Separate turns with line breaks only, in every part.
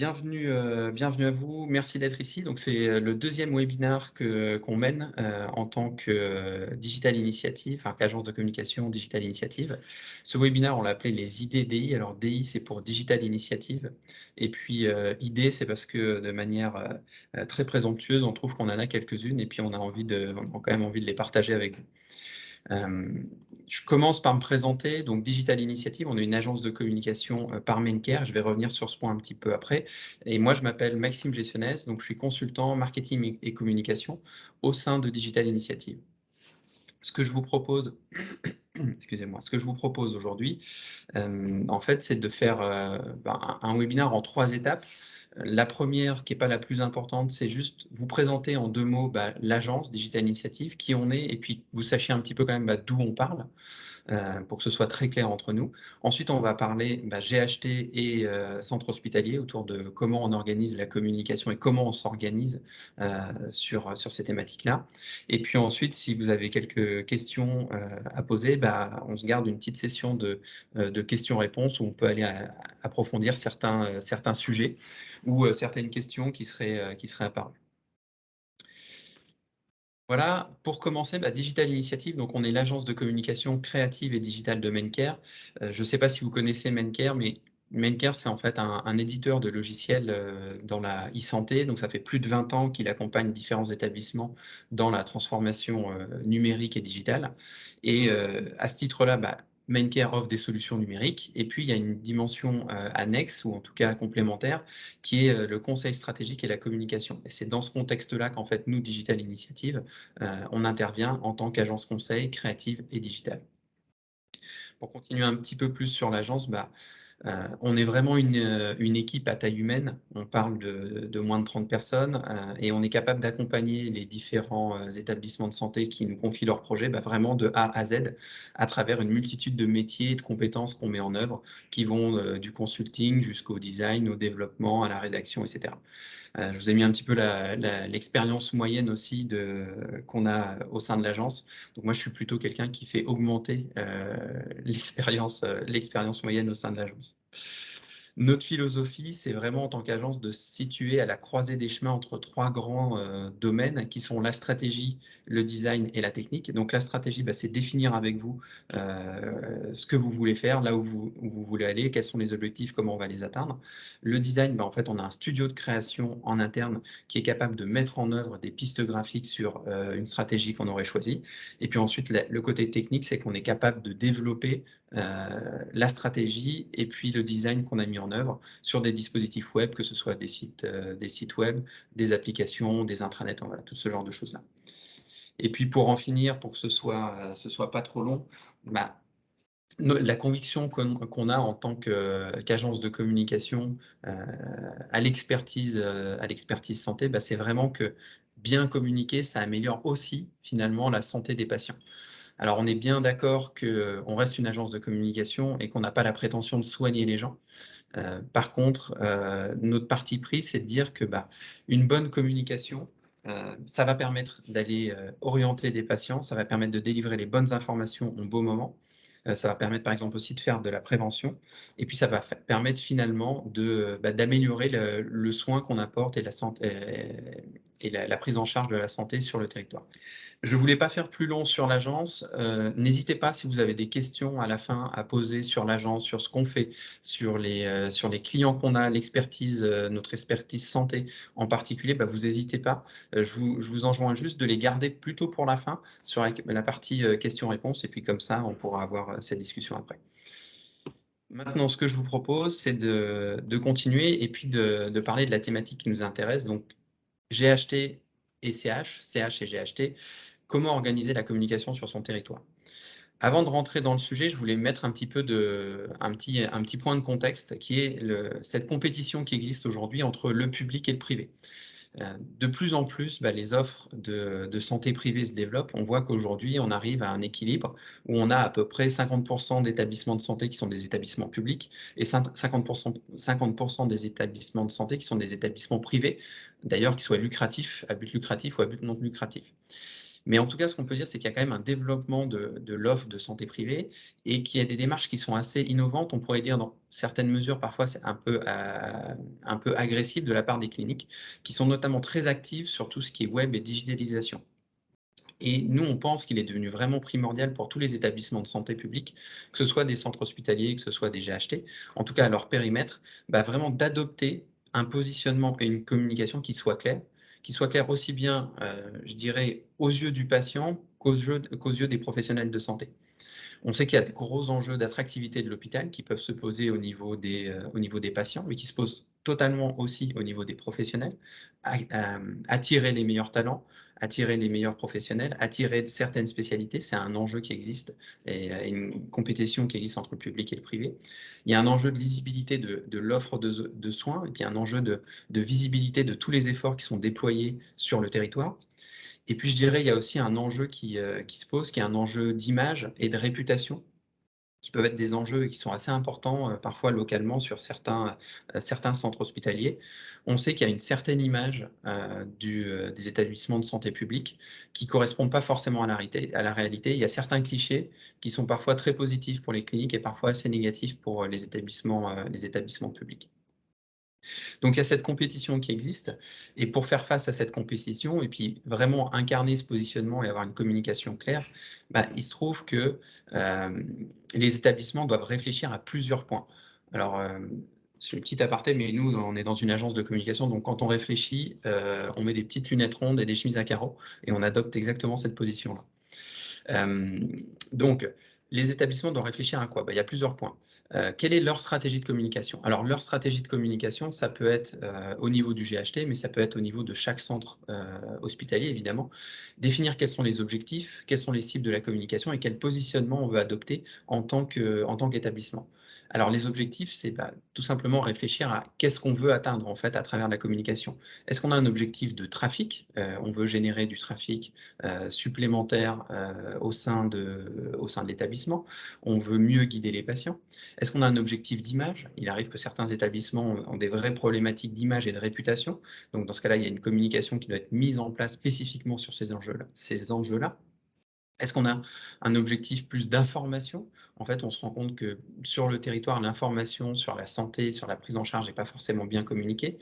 bienvenue à vous. Merci d'être ici. Donc, c'est le deuxième webinar qu'on mène en tant que Digital Initiative, enfin qu'agence de communication Digital Initiative. Ce webinaire, on l'a appelé les idées DI. Alors, DI, c'est pour Digital Initiative. Et puis, idées, c'est parce que de manière très présomptueuse, on trouve qu'on en a quelques-unes et puis on a quand même envie de les partager avec vous. Je commence par me présenter. Donc, Digital Initiative, on est une agence de communication par Maincare. Je vais revenir sur ce point un petit peu après. Et moi, je m'appelle Maxime Gessonès, donc je suis consultant marketing et communication au sein de Digital Initiative. Ce que je vous propose, excusez-moi, ce que je vous propose aujourd'hui, en fait, c'est de faire un webinaire en 3 étapes. La première, qui n'est pas la plus importante, c'est juste vous présenter en 2 mots l'agence Digital Initiative, qui on est, et puis que vous sachiez un petit peu quand même d'où on parle, pour que ce soit très clair entre nous. Ensuite, on va parler GHT et centre hospitalier autour de comment on organise la communication et comment on s'organise sur ces thématiques-là. Et puis ensuite, si vous avez quelques questions à poser, on se garde une petite session de questions-réponses où on peut aller approfondir certains sujets ou certaines questions qui seraient apparues. Voilà, pour commencer, Digital Initiative, donc on est l'agence de communication créative et digitale de Maincare. Je ne sais pas si vous connaissez Maincare, mais Maincare, c'est en fait un éditeur de logiciels dans la e-santé. Donc ça fait plus de 20 ans qu'il accompagne différents établissements dans la transformation numérique et digitale. Et à ce titre-là, Maincare offre des solutions numériques. Et puis, il y a une dimension annexe, ou en tout cas complémentaire, qui est le conseil stratégique et la communication. Et c'est dans ce contexte-là qu'en fait, nous, Digital Initiative, on intervient en tant qu'agence conseil créative et digitale. Pour continuer un petit peu plus sur l'agence, on est vraiment une équipe à taille humaine. On parle de moins de 30 personnes et on est capable d'accompagner les différents établissements de santé qui nous confient leurs projets vraiment de A à Z à travers une multitude de métiers et de compétences qu'on met en œuvre qui vont du consulting jusqu'au design, au développement, à la rédaction, etc. Je vous ai mis un petit peu l'expérience moyenne aussi qu'on a au sein de l'agence. Donc moi, je suis plutôt quelqu'un qui fait augmenter l'expérience moyenne au sein de l'agence. Notre philosophie, c'est vraiment en tant qu'agence de se situer à la croisée des chemins entre 3 grands domaines qui sont la stratégie, le design et la technique. Donc la stratégie, c'est définir avec vous ce que vous voulez faire, là où vous voulez aller, quels sont les objectifs, comment on va les atteindre. Le design, en fait, on a un studio de création en interne qui est capable de mettre en œuvre des pistes graphiques sur une stratégie qu'on aurait choisie. Et puis ensuite, le côté technique, c'est qu'on est capable de développer la stratégie et puis le design qu'on a mis en œuvre sur des dispositifs web, que ce soit des sites web, des applications, des intranets, voilà, tout ce genre de choses-là. Et puis pour en finir, pour que ce soit pas trop long, la conviction qu'on a en tant qu'agence de communication à l'expertise santé, c'est vraiment que bien communiquer, ça améliore aussi finalement la santé des patients. Alors, on est bien d'accord qu'on reste une agence de communication et qu'on n'a pas la prétention de soigner les gens. Par contre, notre parti pris, c'est de dire que une bonne communication, ça va permettre d'aller orienter des patients, ça va permettre de délivrer les bonnes informations au bon moment. Ça va permettre, par exemple, aussi de faire de la prévention. Et puis, ça va permettre finalement d'améliorer le soin qu'on apporte et la prise en charge de la santé sur le territoire. Je ne voulais pas faire plus long sur l'agence. N'hésitez pas, si vous avez des questions à la fin à poser sur l'agence, sur ce qu'on fait, sur les clients qu'on a, l'expertise, notre expertise santé en particulier, vous n'hésitez pas. Je vous enjoins juste de les garder plutôt pour la fin, sur la partie questions-réponses, et puis comme ça, on pourra avoir cette discussion après. Maintenant, ce que je vous propose, c'est de continuer et puis de parler de la thématique qui nous intéresse. Donc, GHT et CH et GHT, comment organiser la communication sur son territoire. Avant de rentrer dans le sujet, je voulais mettre un petit point de contexte qui est cette compétition qui existe aujourd'hui entre le public et le privé. De plus en plus, les offres de santé privée se développent. On voit qu'aujourd'hui, on arrive à un équilibre où on a à peu près 50% d'établissements de santé qui sont des établissements publics et 50% des établissements de santé qui sont des établissements privés, d'ailleurs, qui soient lucratifs, à but lucratif ou à but non lucratif. Mais en tout cas, ce qu'on peut dire, c'est qu'il y a quand même un développement de l'offre de santé privée et qu'il y a des démarches qui sont assez innovantes. On pourrait dire dans certaines mesures, parfois c'est un peu agressif de la part des cliniques, qui sont notamment très actives sur tout ce qui est web et digitalisation. Et nous, on pense qu'il est devenu vraiment primordial pour tous les établissements de santé publics, que ce soit des centres hospitaliers, que ce soit des GHT, en tout cas à leur périmètre, bah, vraiment d'adopter un positionnement et une communication qui soit claire aussi bien, je dirais, aux yeux du patient qu'aux yeux des professionnels de santé. On sait qu'il y a de gros enjeux d'attractivité de l'hôpital qui peuvent se poser au niveau des patients, mais qui se posent totalement aussi au niveau des professionnels. Attirer les meilleurs talents, attirer les meilleurs professionnels, attirer certaines spécialités, c'est un enjeu qui existe et une compétition qui existe entre le public et le privé. Il y a un enjeu de lisibilité de l'offre de soins et puis un enjeu de visibilité de tous les efforts qui sont déployés sur le territoire. Et puis je dirais, il y a aussi un enjeu qui se pose, qui est un enjeu d'image et de réputation, qui peuvent être des enjeux qui sont assez importants, parfois localement sur certains centres hospitaliers. On sait qu'il y a une certaine image, des établissements de santé publics qui correspondent pas forcément à la réalité. Il y a certains clichés qui sont parfois très positifs pour les cliniques et parfois assez négatifs pour, les établissements publics. Donc il y a cette compétition qui existe et pour faire face à cette compétition et puis vraiment incarner ce positionnement et avoir une communication claire, bah, il se trouve que, les établissements doivent réfléchir à plusieurs points. Alors, c'est une petite aparté, mais nous, on est dans une agence de communication, donc quand on réfléchit, on met des petites lunettes rondes et des chemises à carreaux et on adopte exactement cette position-là. Donc, les établissements doivent réfléchir à quoi? Bah, il y a plusieurs points. Quelle est leur stratégie de communication? Alors leur stratégie de communication, ça peut être, au niveau du GHT, mais ça peut être au niveau de chaque centre, hospitalier évidemment. Définir quels sont les objectifs, quelles sont les cibles de la communication et quel positionnement on veut adopter en tant qu'établissement. Alors les objectifs, c'est, bah, tout simplement réfléchir à qu'est-ce qu'on veut atteindre en fait à travers la communication. Est-ce qu'on a un objectif de trafic? On veut générer du trafic supplémentaires, au sein de l'établissement. On veut mieux guider les patients. Est-ce qu'on a un objectif d'image? Il arrive que certains établissements ont des vraies problématiques d'image et de réputation. Donc dans ce cas-là, il y a une communication qui doit être mise en place spécifiquement sur ces enjeux-là. Est-ce qu'on a un objectif plus d'information? En fait, on se rend compte que sur le territoire, l'information sur la santé, sur la prise en charge n'est pas forcément bien communiquée.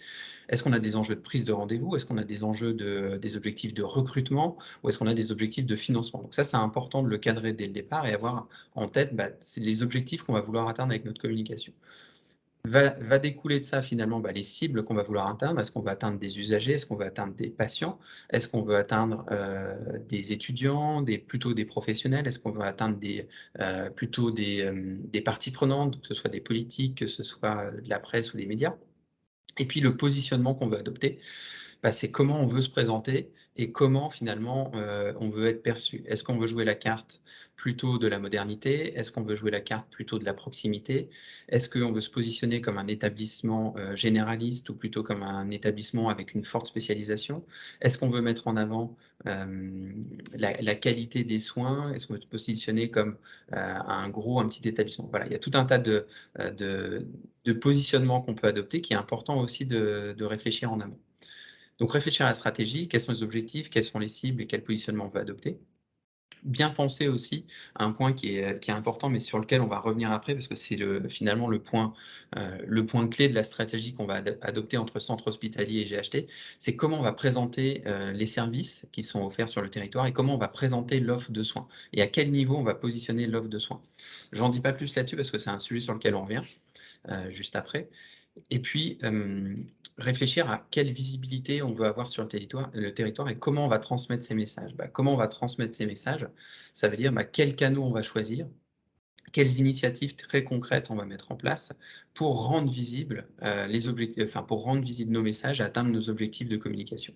Est-ce qu'on a des enjeux de prise de rendez-vous? Est-ce qu'on a des enjeux des objectifs de recrutement? Ou est-ce qu'on a des objectifs de financement? Donc ça, c'est important de le cadrer dès le départ et avoir en tête, bah, c'est les objectifs qu'on va vouloir atteindre avec notre communication. Va découler de ça finalement, bah, les cibles qu'on va vouloir atteindre. Est-ce qu'on veut atteindre des usagers? Est-ce qu'on veut atteindre des patients? Est-ce qu'on veut atteindre, des étudiants, plutôt des professionnels? Est-ce qu'on veut atteindre plutôt des parties prenantes, que ce soit des politiques, que ce soit, de la presse ou des médias? Et puis le positionnement qu'on veut adopter, bah, c'est comment on veut se présenter et comment finalement, on veut être perçu. Est-ce qu'on veut jouer la carte plutôt de la modernité? Est-ce qu'on veut jouer la carte plutôt de la proximité? Est-ce qu'on veut se positionner comme un établissement, généraliste ou plutôt comme un établissement avec une forte spécialisation? Est-ce qu'on veut mettre en avant, la qualité des soins? Est-ce qu'on veut se positionner comme, un petit établissement? Voilà, il y a tout un tas heu, de de positionnements qu'on peut adopter qui est important aussi de réfléchir en amont. Donc réfléchir à la stratégie, quels sont les objectifs, quelles sont les cibles et quel positionnement on veut adopter. Bien penser aussi à un point qui est important, mais sur lequel on va revenir après parce que c'est finalement le point clé de la stratégie qu'on va adopter entre centre hospitalier et GHT. C'est comment on va présenter, les services qui sont offerts sur le territoire et comment on va présenter l'offre de soins et à quel niveau on va positionner l'offre de soins. J'en dis pas plus là-dessus parce que c'est un sujet sur lequel on revient, juste après. Et puis, réfléchir à quelle visibilité on veut avoir sur le territoire et comment on va transmettre ces messages. Bah, comment on va transmettre ces messages? Ça veut dire, bah, quels canaux on va choisir, quelles initiatives très concrètes on va mettre en place pour rendre visibles, pour rendre visibles nos messages et atteindre nos objectifs de communication.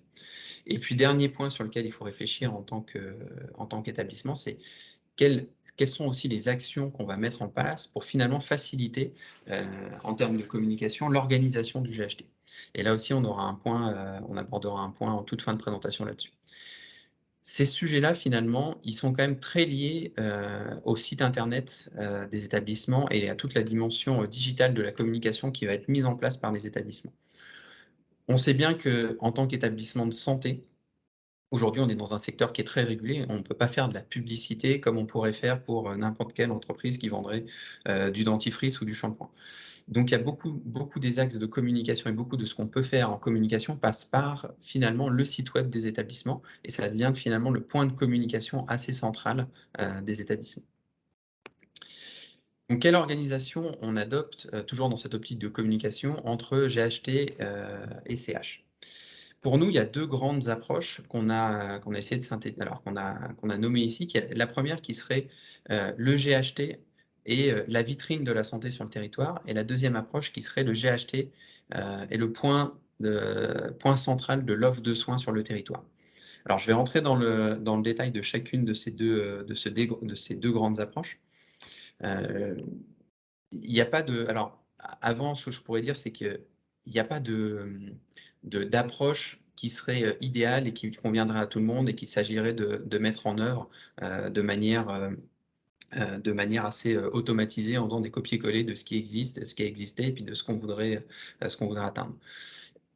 Et puis dernier point sur lequel il faut réfléchir en tant qu'établissement, c'est quelles quelles sont aussi les actions qu'on va mettre en place pour finalement faciliter, en termes de communication, l'organisation du GHT? Et là aussi, on abordera un point en toute fin de présentation là-dessus. Ces sujets-là, finalement, ils sont quand même très liés, au site internet, des établissements et à toute la dimension, digitale de la communication qui va être mise en place par les établissements. On sait bien qu'en tant qu'établissement de santé, Aujourd'hui, on est dans un secteur qui est très régulé. On ne peut pas faire de la publicité comme on pourrait faire pour, n'importe quelle entreprise qui vendrait, du dentifrice ou du shampoing. Donc il y a beaucoup des axes de communication et beaucoup de ce qu'on peut faire en communication passe par, finalement, le site web des établissements et ça devient finalement le point de communication assez central, des établissements. Donc quelle organisation on adopte, toujours dans cette optique de communication entre GHT, et CH? Pour nous, il y a 2 grandes approches qu'on a essayé de qu'on a nommées ici, qui est la première qui serait, le GHT et la vitrine de la santé sur le territoire et la deuxième approche qui serait le GHT, et le point central de l'offre de soins sur le territoire. Alors je vais rentrer dans le détail de chacune de ces 2 de ces 2 grandes approches. Heu il y a pas de alors, avant, ce que je pourrais dire, c'est qu'il y a pas d'approche qui serait, idéale et qui conviendrait à tout le monde et qu'il s'agirait de mettre en œuvre, de manière assez, automatisée en faisant des copier-coller de ce qui existe, de ce qui a existé et puis de ce qu'on voudrait atteindre.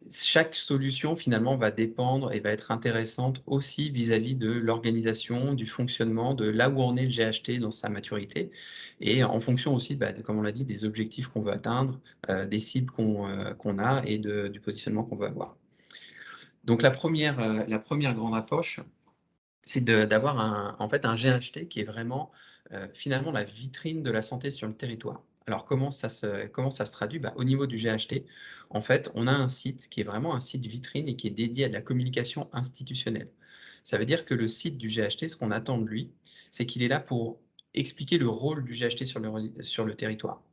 Chaque solution finalement va dépendre et va être intéressante aussi vis-à-vis de l'organisation, du fonctionnement, de là où en est le GHT dans sa maturité et en fonction aussi, de comme on l'a dit, des objectifs qu'on veut atteindre, des cibles qu'on a et du positionnement qu'on veut avoir. Donc la première grande approche, c'est d'avoir en fait, un GHT qui est vraiment, finalement la vitrine de la santé sur le territoire. Alors comment ça se traduit? Au niveau du GHT, en fait, on a un site qui est vraiment un site vitrine et qui est dédié à de la communication institutionnelle. Ça veut dire que le site du GHT, ce qu'on attend de lui, c'est qu'il est là pour expliquer le rôle du GHT sur le territoire.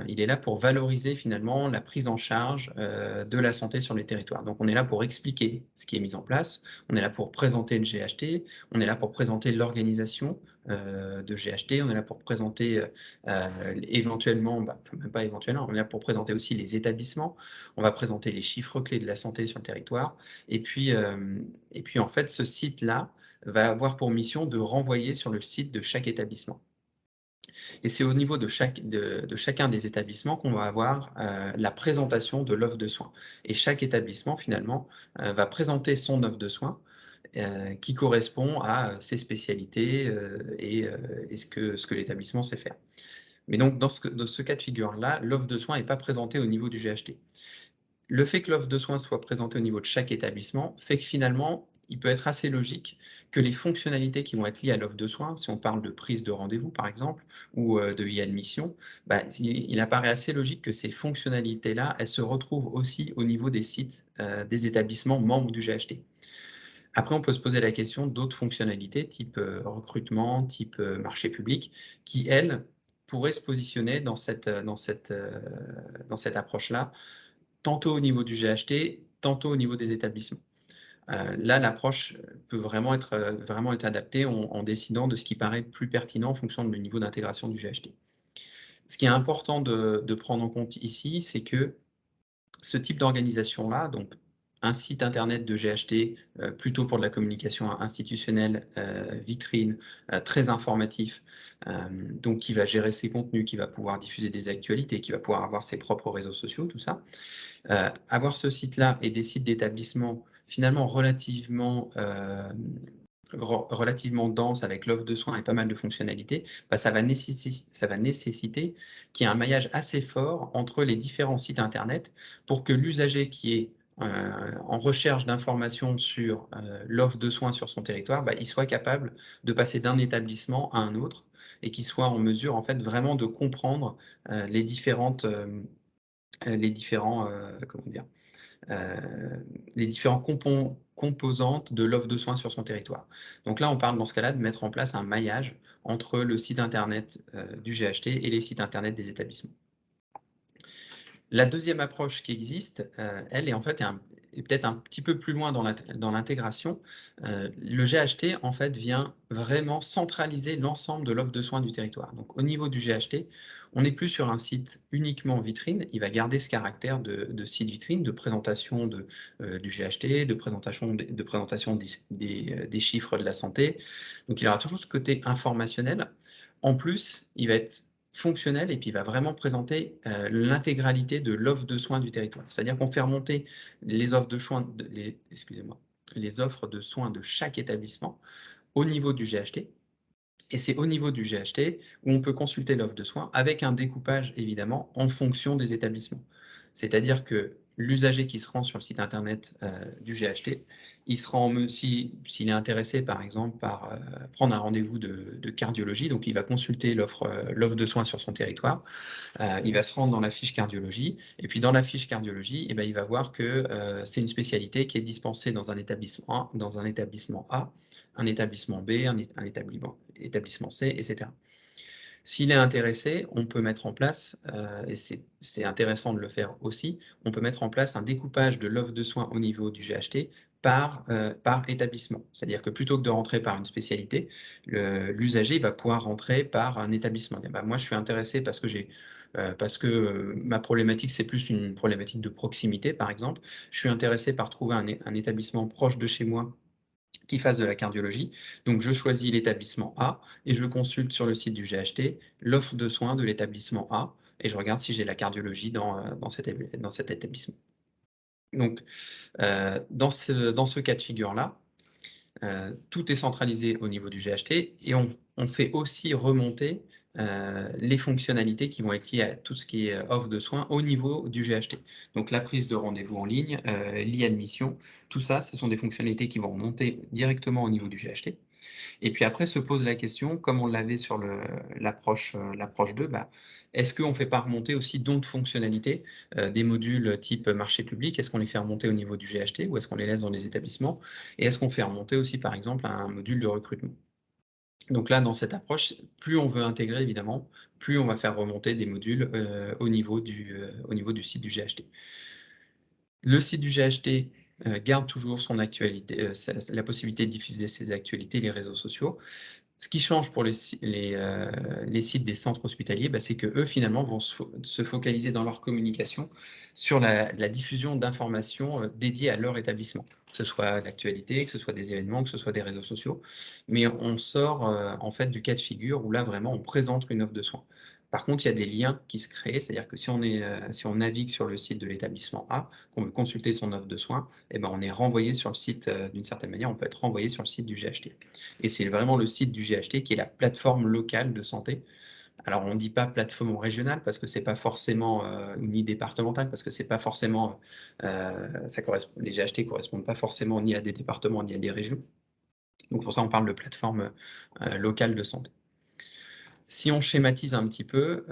Il est là pour valoriser finalement la prise en charge, de la santé sur les territoires. Donc on est là pour expliquer ce qui est mis en place, on est là pour présenter le GHT, on est là pour présenter l'organisation, de GHT, on est là pour présenter, éventuellement, enfin même pas éventuellement, on est là pour présenter aussi les établissements, on va présenter les chiffres clés de la santé sur le territoire et puis en fait ce site-là va avoir pour mission de renvoyer sur le site de chaque établissement. Et c'est au niveau de chacun des établissements qu'on va avoir, la présentation de l'offre de soins. Et chaque établissement finalement, va présenter son offre de soins, qui correspond à, ses spécialités, et ce que l'établissement sait faire. Mais donc dans ce cas de figure-là, l'offre de soins est pas présentée au niveau du GHT. Le fait que l'offre de soins soit présentée au niveau de chaque établissement fait que finalement, il peut être assez logique que les fonctionnalités qui vont être liées à l'offre de soins, si on parle de prise de rendez-vous par exemple ou, de e-admission, il apparaît assez logique que ces fonctionnalités-là, elles se retrouvent aussi au niveau des sites, des établissements membres du GHT. Après on peut se poser la question d'autres fonctionnalités type, recrutement, type, marché public qui elles, pourraient se positionner dans cette approche-là tantôt au niveau du GHT, tantôt au niveau des établissements. Là, l'approche peut vraiment être adaptée en décidant de ce qui paraît le plus pertinent en fonction du niveau d'intégration du GHT. Ce qui est important de prendre en compte ici, c'est que ce type d'organisation-là, donc un site internet de GHT, plutôt pour de la communication institutionnelle, vitrine, très informatif, donc qui va gérer ses contenus, qui va pouvoir diffuser des actualités, qui va pouvoir avoir ses propres réseaux sociaux, tout ça. Avoir ce site-là et des sites d'établissements finalement relativement denses avec l'offre de soins et pas mal de fonctionnalités, ça va nécessiter qu'il y ait un maillage assez fort entre les différents sites internet pour que l'usager qui est, en recherche d'informations sur, l'offre de soins sur son territoire, il soit capable de passer d'un établissement à un autre et qu'il soit en mesure en fait vraiment de comprendre, les différents, comment dire? Les différents composantes de l'offre de soins sur son territoire. Donc là, on parle dans ce cas-là de mettre en place un maillage entre le site internet, du GHT et les sites internet des établissements. La deuxième approche qui existe, elle est en fait est peut-être un petit peu plus loin dans l'intégration. Le GHT en fait vient vraiment centraliser l'ensemble de l'offre de soins du territoire. Donc au niveau du GHT, on n'est plus sur un site uniquement vitrine, il va garder ce caractère de site vitrine, de présentation du GHT, de présentation des chiffres de la santé. Donc il aura toujours ce côté informationnel. En plus, il va être fonctionnel et puis il va vraiment présenter, l'intégralité de l'offre de soins du territoire. C'est-à-dire qu'on fait remonter les offres de soins de les excusez-moi, les offres de soins de chaque établissement au niveau du GHT. Et c'est au niveau du GHT où on peut consulter l'offre de soins avec un découpage évidemment en fonction des établissements. C'est-à-dire que l'usager qui se rend sur le site internet, du GHT, il sera en me si s'il est intéressé par exemple par, prendre un rendez-vous de cardiologie, donc il va consulter l'offre de soins sur son territoire. Il va se rendre dans la fiche cardiologie et puis dans la fiche cardiologie et ben il va voir que, c'est une spécialité qui est dispensée dans un établissement A, un établissement B, un établissement C et cetera. S'il est intéressé, on peut mettre en place, et c'est intéressant de le faire aussi, on peut mettre en place un découpage de l'offre de soins au niveau du GHT par établissement. C'est-à-dire que plutôt que de rentrer par une spécialité, l'usager va pouvoir rentrer par un établissement. Dire: «Bah, moi, je suis intéressé parce que, ma problématique, c'est plus une problématique de proximité», par exemple. «Je suis intéressé par trouver un établissement proche de chez moi qui fasse de la cardiologie. Donc je choisis l'établissement A et je consulte sur le site du GHT l'offre de soins de l'établissement A et je regarde si j'ai la cardiologie dans cet établissement. Donc, dans ce cas de figure-là, tout est centralisé au niveau du GHT et on fait aussi remonter, les fonctionnalités qui vont être liées à tout ce qui est, offre de soins au niveau du GHT. Donc la prise de rendez-vous en ligne, l'e-admission, tout ça, ce sont des fonctionnalités qui vont remonter directement au niveau du GHT. Et puis après se pose la question, comme on l'avait sur l'approche 2, bah, est-ce qu'on ne fait pas remonter aussi d'autres fonctionnalités, des modules type marché public? Est-ce qu'on les fait remonter au niveau du GHT ou est-ce qu'on les laisse dans les établissements? Et est-ce qu'on fait remonter aussi par exemple un module de recrutement? Donc là, dans cette approche, plus on veut intégrer évidemment, plus on va faire remonter des modules, au niveau du site du GHT. Le site du GHT, garde toujours son actualité, la possibilité de diffuser ses actualités, les réseaux sociaux. Ce qui change pour les sites des centres hospitaliers, bah, c'est qu'eux, finalement, vont se focaliser dans leur communication sur la diffusion d'informations, dédiées à leur établissement. Que ce soit l'actualité, que ce soit des événements, que ce soit des réseaux sociaux. Mais on sort, en fait, du cas de figure où là, vraiment, on présente une offre de soins. Par contre, il y a des liens qui se créent, c'est-à-dire que si on navigue sur le site de l'établissement A, qu'on veut consulter son offre de soins, et ben, on est renvoyé sur le site, d'une certaine manière, on peut être renvoyé sur le site du GHT. Et c'est vraiment le site du GHT qui est la plateforme locale de santé. Alors on ne dit pas plateforme régionale parce que c'est pas forcément, ni départementale parce que c'est pas forcément, ça correspond les GHT correspondent pas forcément ni à des départements ni à des régions. Donc pour ça on parle de plateforme, locale de santé. Si on schématise un petit peu,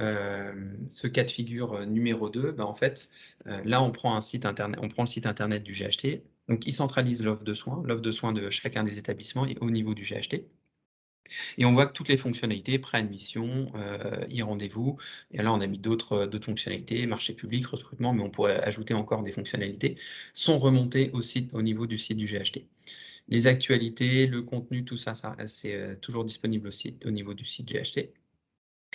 ce cas de figure, numéro 2, bah, en fait, là on prend le site internet du GHT, donc il centralise l'offre de soins de chacun des établissements et au niveau du GHT. Et on voit que toutes les fonctionnalités, préadmission, e-rendez-vous et là on a mis d'autres fonctionnalités, marché public, recrutement, mais on pourrait ajouter encore des fonctionnalités, sont remontées au niveau du site du GHT. Les actualités, le contenu, tout ça, c'est, toujours disponible au niveau du site GHT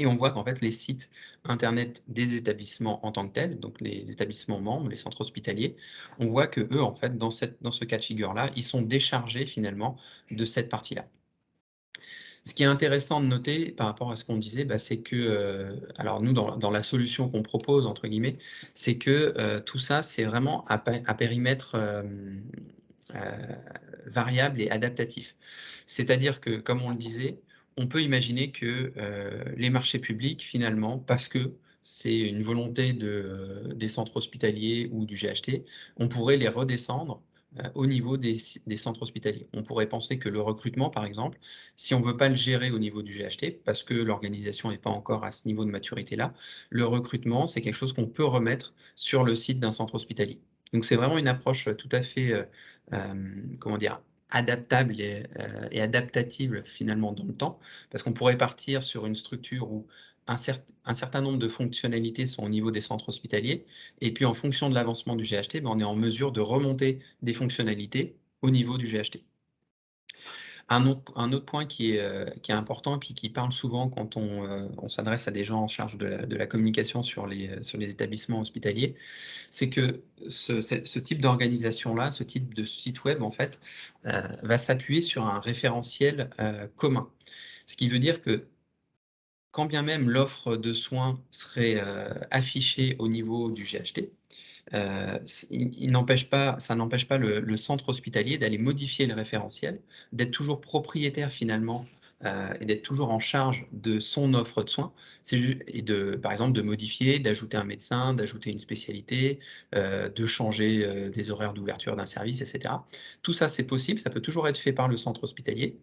et on voit qu'en fait les sites internet des établissements en tant que tels, donc les établissements membres, les centres hospitaliers, on voit qu'eux en fait dans ce cas de figure-là, ils sont déchargés finalement de cette partie-là. Ce qui est intéressant de noter par rapport à ce qu'on disait, bah, c'est que, alors nous dans la solution qu'on propose entre guillemets, c'est que, tout ça c'est vraiment à périmètre, heu, variable et adaptatif. C'est-à-dire que comme on le disait, on peut imaginer que, les marchés publics finalement, parce que c'est une volonté des centres hospitaliers ou du GHT, on pourrait les redescendre, au niveau des centres hospitaliers. On pourrait penser que le recrutement par exemple, si on ne veut pas le gérer au niveau du GHT, parce que l'organisation n'est pas encore à ce niveau de maturité-là, le recrutement, c'est quelque chose qu'on peut remettre sur le site d'un centre hospitalier. Donc c'est vraiment une approche, tout à fait, comment dire? Adaptable et adaptative finalement dans le temps. Parce qu'on pourrait partir sur une structure où un certain nombre de fonctionnalités sont au niveau des centres hospitaliers et puis en fonction de l'avancement du GHT, ben, on est en mesure de remonter des fonctionnalités au niveau du GHT. Un autre point qui est important et puis qui parle souvent quand on s'adresse à des gens en charge de la communication sur les établissements hospitaliers, c'est que ce type d'organisation-là, ce type de site web en fait, va s'appuyer sur un référentiel, commun. Ce qui veut dire que quand bien même l'offre de soins serait, affichée au niveau du GHT, Il n'empêche pas ça n'empêche pas le centre hospitalier d'aller modifier le référentiel, d'être toujours propriétaire finalement, et d'être toujours en charge de son offre de soins. C'est ju et de par exemple, de modifier, d'ajouter un médecin, d'ajouter une spécialité, de changer, des horaires d'ouverture d'un service et cetera. Tout ça, c'est possible, ça peut toujours être fait par le centre hospitalier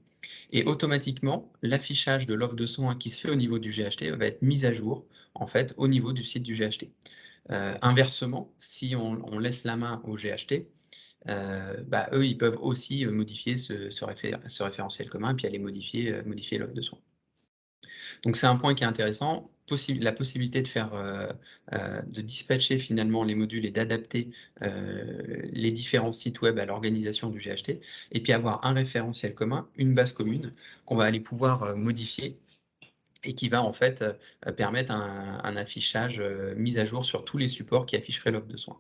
et automatiquement, l'affichage de l'offre de soins qui se fait au niveau du GHT va être mis à jour, en fait, au niveau du site du GHT. Inversement, si on laisse la main au GHT, bah, eux, ils peuvent aussi, modifier ce référentiel commun et puis aller modifier l'offre de soins. Donc c'est un point qui est intéressant, la possibilité de faire, de dispatcher finalement les modules et d'adapter, les différents sites web à l'organisation du GHT et puis avoir un référentiel commun, une base commune qu'on va aller pouvoir, modifier et qui va en fait, permettre un affichage, mis à jour sur tous les supports qui afficheraient l'offre de soins.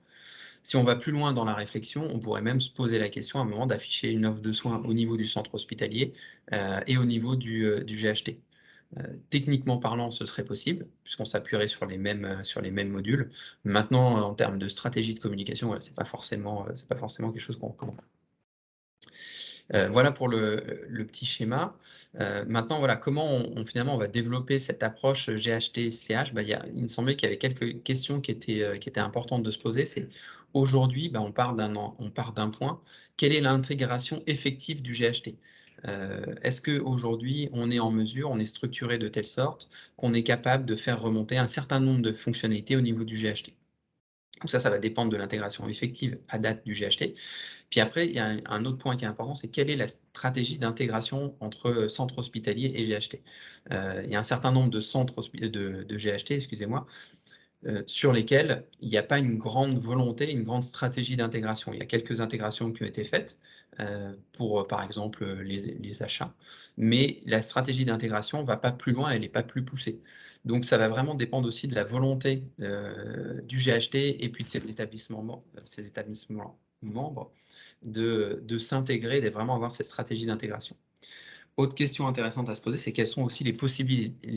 Si on va plus loin dans la réflexion, on pourrait même se poser la question à un moment d'afficher une offre de soins au niveau du centre hospitalier, et au niveau du GHT. Techniquement parlant, ce serait possible, puisqu'on s'appuierait sur les mêmes modules. Maintenant, en termes de stratégie de communication, voilà, c'est pas forcément quelque chose qu'on voilà pour le petit schéma. Maintenant, voilà, comment finalement on va développer cette approche GHT-CH? Bah, il me semblait qu'il y avait quelques questions qui étaient importantes de se poser. C'est aujourd'hui, bah, on part d'un point. Quelle est l'intégration effective du GHT? Est-ce qu'aujourd'hui, on est en mesure, on est structuré de telle sorte qu'on est capable de faire remonter un certain nombre de fonctionnalités au niveau du GHT? Donc ça va dépendre de l'intégration effective à date du GHT. Puis après, il y a un autre point qui est important, c'est quelle est la stratégie d'intégration entre, centre hospitalier et GHT? Il y a un certain nombre de centres de GHT, excusez-moi, sur lesquels il n'y a pas une grande volonté, une grande stratégie d'intégration. Il y a quelques intégrations qui ont été faites, pour, par exemple, les achats, mais la stratégie d'intégration va pas plus loin, elle est pas plus poussée. Donc ça va vraiment dépendre aussi de la volonté, du GHT et puis de ses établissements membres de s'intégrer, de vraiment avoir cette stratégie d'intégration. Autre question intéressante à se poser, c'est quelles sont aussi les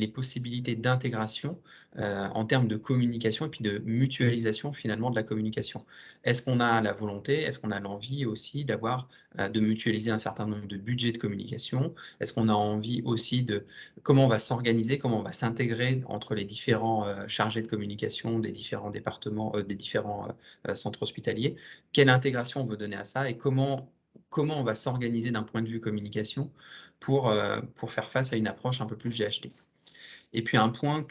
possibilités d'intégration, en termes de communication et puis de mutualisation finalement de la communication. Est-ce qu'on a la volonté, est-ce qu'on a l'envie aussi d'avoir, de mutualiser un certain nombre de budgets de communication? Est-ce qu'on a envie aussi de comment on va s'organiser, comment on va s'intégrer entre les différents, chargés de communication des différents départements, des différents, centres hospitaliers? Quelle intégration on veut donner à ça et comment on va s'organiser d'un point de vue communication pour faire face à une approche un peu plus GHT. Et puis un point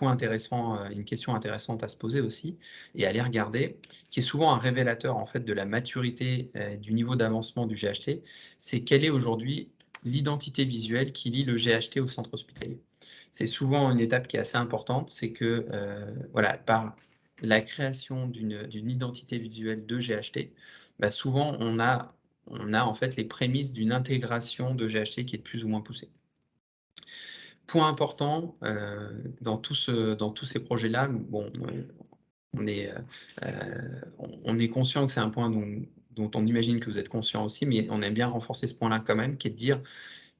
intéressant, une question intéressante à se poser aussi et à aller regarder, qui est souvent un révélateur en fait de la maturité, du niveau d'avancement du GHT, c'est quelle est aujourd'hui l'identité visuelle qui lie le GHT au centre hospitalier. C'est souvent une étape qui est assez importante, c'est que, voilà, par la création d'une identité visuelle de GHT, bah, souvent on a en fait les prémices d'une intégration de GHT qui est plus ou moins poussée. Point important, dans tous ces projets-là, bon, on est, on est conscient que c'est un point dont on imagine que vous êtes conscient aussi, mais on aime bien renforcer ce point-là quand même, qui est de dire: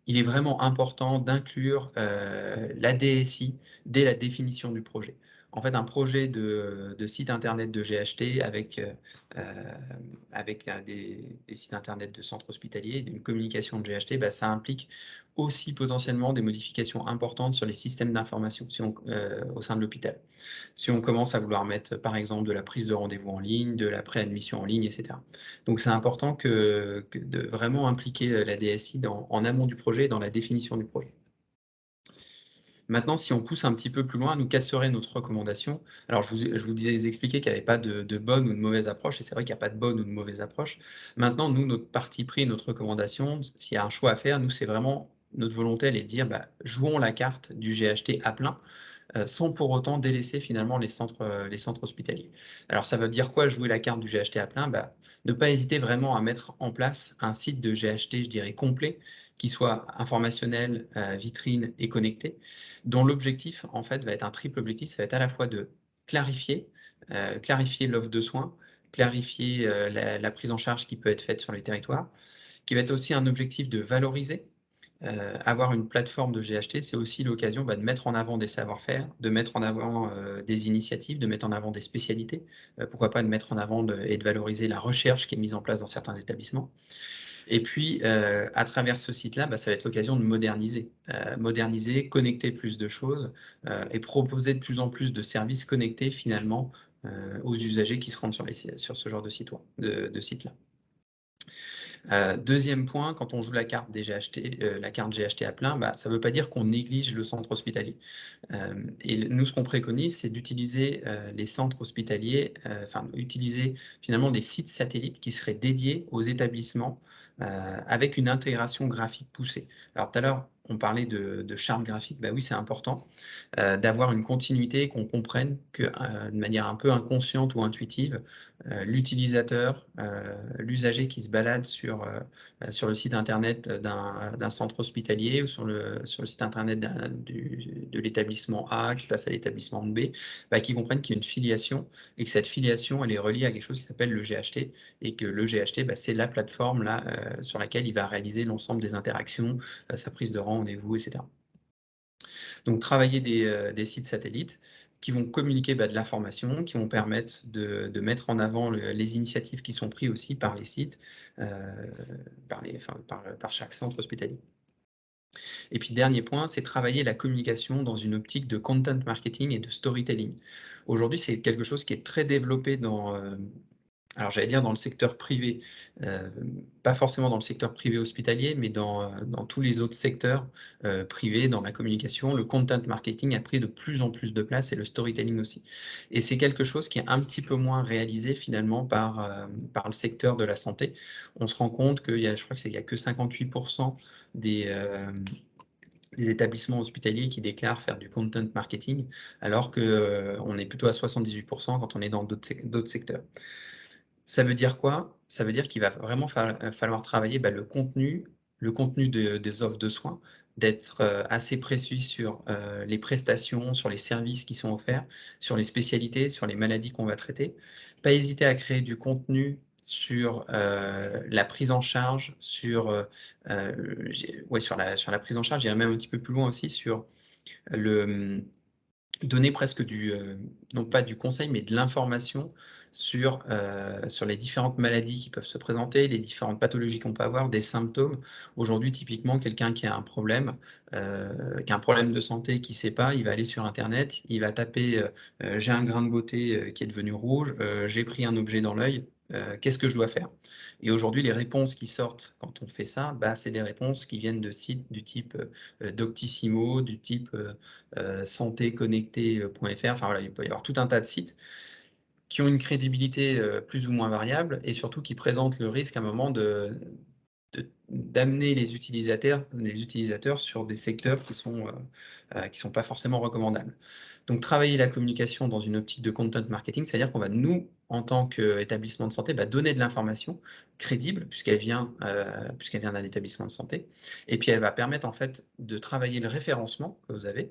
il est vraiment important d'inclure, la DSI dès la définition du projet. En fait, un projet de site internet de GHT avec, des sites internet de centres hospitaliers, une communication de GHT, bah, ça implique aussi potentiellement des modifications importantes sur les systèmes d'information au sein de l'hôpital. Si on commence à vouloir mettre, par exemple, de la prise de rendez-vous en ligne, de la préadmission en ligne et cetera. Donc c'est important que de vraiment impliquer, la DSI en amont du projet et dans la définition du projet. Maintenant, si on pousse un petit peu plus loin, nous, quelle serait notre recommandation? Alors je vous ai expliqué qu'il n'y avait pas de bonne ou de mauvaise approche et c'est vrai qu'il n'y a pas de bonne ou de mauvaise approche. Maintenant, nous, notre parti pris, notre recommandation, s'il y a un choix à faire, nous, c'est vraiment notre volonté, elle est de dire: «Bah, jouons la carte du GHT à plein», sans pour autant délaisser finalement les centres hospitaliers. Alors ça veut dire quoi jouer la carte du GHT à plein? Bah, ne pas hésiter vraiment à mettre en place un site de GHT, je dirais complet, qui soit informationnel, vitrine et connecté, dont l'objectif en fait va être un triple objectif. Ça va être à la fois de clarifier, clarifier l'offre de soins, clarifier, la prise en charge qui peut être faite sur les territoires, qui va être aussi un objectif de valoriser avoir une plateforme de GHT, c'est aussi l'occasion, de mettre en avant des savoir-faire, de mettre en avant, des initiatives, de mettre en avant des spécialités, pourquoi pas de mettre en avant et de valoriser la recherche qui est mise en place dans certains établissements. Et puis, à travers ce site-là, ça va être l'occasion de moderniser, connecter plus de choses, et proposer de plus en plus de services connectés finalement, aux usagers qui se rendent sur ce genre de site-là. 2e point, quand on joue la carte des GHT, la carte GHT à plein, ça ne veut pas dire qu'on néglige le centre hospitalier. Et nous, ce qu'on préconise, c'est d'utiliser, les centres hospitaliers, enfin utiliser finalement des sites satellites qui seraient dédiés aux établissements, avec une intégration graphique poussée. Alors tout à l'heure, on parlait de charte graphique, oui, c'est important, d'avoir une continuité, qu'on comprenne que, de manière un peu inconsciente ou intuitive, l'utilisateur, l'usager qui se balade sur le site internet d'un centre hospitalier ou sur le site internet de l'établissement A qui passe à l'établissement B, qui comprennent qu'il y a une filiation et que cette filiation, elle est reliée à quelque chose qui s'appelle le GHT et que le GHT, c'est la plateforme là, sur laquelle il va réaliser l'ensemble des interactions, sa prise de rendez-vous et cetera. Donc travailler des sites satellites qui vont communiquer, de l'information, qui vont permettre de mettre en avant les initiatives qui sont prises aussi par les sites, heu, par chaque centre hospitalier. Et puis dernier point, c'est travailler la communication dans une optique de content marketing et de storytelling. Aujourd'hui, c'est quelque chose qui est très développé alors j'allais dire dans le secteur privé, pas forcément dans le secteur privé hospitalier, mais dans tous les autres secteurs, privés, dans la communication. Le content marketing a pris de plus en plus de place et le storytelling aussi. Et c'est quelque chose qui est un petit peu moins réalisé finalement par le secteur de la santé. On se rend compte qu'il y a, je crois qu'il y a que 58 des établissements hospitaliers qui déclarent faire du content marketing, alors que, on est plutôt à 78 quand on est dans d'autres secteurs. Ça veut dire quoi? Ça veut dire qu'il va vraiment falloir travailler, le contenu des offres de soins, d'être, assez précis sur, les prestations, sur les services qui sont offerts, sur les spécialités, sur les maladies qu'on va traiter. Pas hésiter à créer du contenu sur, la prise en charge, sur la prise en charge, j'irais même un petit peu plus loin aussi sur le, donner presque non pas du conseil, mais de l'information sur les différentes maladies qui peuvent se présenter, les différentes pathologies qu'on peut avoir, des symptômes. Aujourd'hui, typiquement, quelqu'un qui a qui a un problème de santé, qui ne sait pas, il va aller sur internet, il va taper, «J'ai un grain de beauté, qui est devenu rouge, j'ai pris un objet dans l'œil, qu'est-ce que je dois faire?» Et aujourd'hui, les réponses qui sortent quand on fait ça, c'est des réponses qui viennent de sites du type, Doctissimo, du type, santéconnectée.fr, enfin voilà, il peut y avoir tout un tas de sites qui ont une crédibilité, plus ou moins variable et surtout qui présentent le risque à un moment d'amener les utilisateurs sur des secteurs qui sont pas forcément recommandables. Donc travailler la communication dans une optique de content marketing, c'est-à-dire qu'on va nous, en tant qu'établissement de santé, donner de l'information crédible puisqu'elle vient d'un établissement de santé et puis elle va permettre en fait de travailler le référencement que vous avez,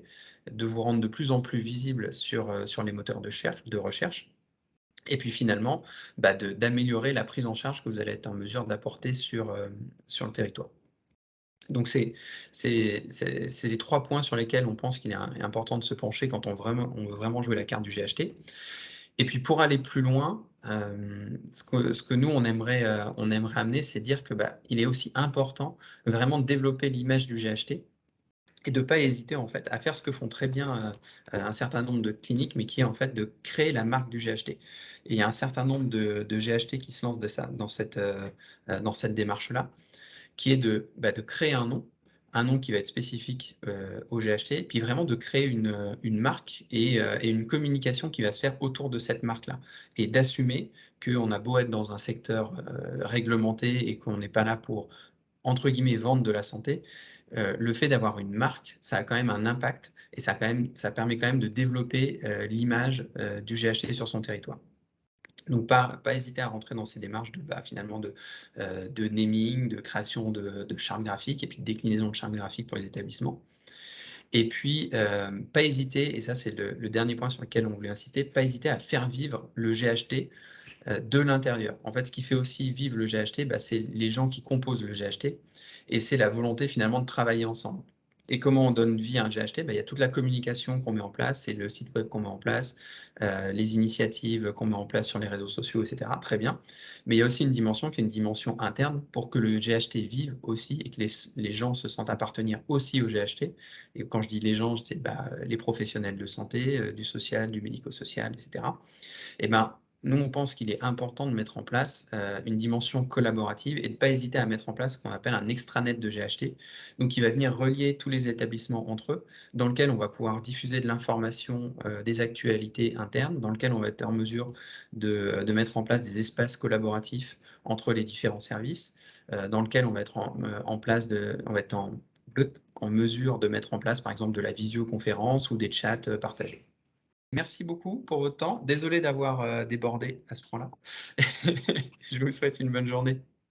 de vous rendre de plus en plus visible sur les moteurs de recherche et puis finalement, d'améliorer la prise en charge que vous allez être en mesure d'apporter sur le territoire. Donc c'est les 3 points sur lesquels on pense qu'il est important de se pencher quand on veut vraiment jouer la carte du GHT. Et puis pour aller plus loin, ce que nous on aimerait amener, c'est dire que, il est aussi important vraiment de développer l'image du GHT et de pas hésiter en fait à faire ce que font très bien, un certain nombre de cliniques, mais qui est en fait de créer la marque du GHT. Et il y a un certain nombre de GHT qui se lancent dans cette démarche-là, qui est de créer un nom qui va être spécifique, au GHT, puis vraiment de créer une marque et une communication qui va se faire autour de cette marque-là et d'assumer qu'on a beau être dans un secteur, réglementé et qu'on n'est pas là pour entre guillemets «vendre de la santé», le fait d'avoir une marque, ça a quand même un impact et ça permet quand même de développer, l'image, du GHT sur son territoire. Donc pas hésiter à rentrer dans ces démarches finalement de naming, de création de chartes graphiques et puis de déclinaison de chartes graphiques pour les établissements. Et puis, pas hésiter et ça c'est le dernier point sur lequel on voulait insister, pas hésiter à faire vivre le GHT de l'intérieur. En fait, ce qui fait aussi vivre le GHT, bah, c'est les gens qui composent le GHT et c'est la volonté finalement de travailler ensemble. Et comment on donne vie à un GHT? Bah, il y a toute la communication qu'on met en place, c'est le site web qu'on met en place, les initiatives qu'on met en place sur les réseaux sociaux et cetera, très bien. Mais il y a aussi une dimension qui est une dimension interne pour que le GHT vive aussi et que les gens se sentent appartenir aussi au GHT. Et quand je dis les gens, c'est, bah, les professionnels de santé, du social, du médico-social et cetera. Et ben, nous, on pense qu'il est important de mettre en place, une dimension collaborative et de pas hésiter à mettre en place ce qu'on appelle un extranet de GHT. Donc qui va venir relier tous les établissements entre eux, dans lequel on va pouvoir diffuser de l'information, des actualités internes, dans lequel on va être en mesure de mettre en place des espaces collaboratifs entre les différents services, dans lequel on va être en place on va être en mesure de mettre en place, par exemple, de la visioconférence ou des chats, partagés. Merci beaucoup pour votre temps. Désolé d'avoir, débordé à ce point-là. Je vous souhaite une bonne journée.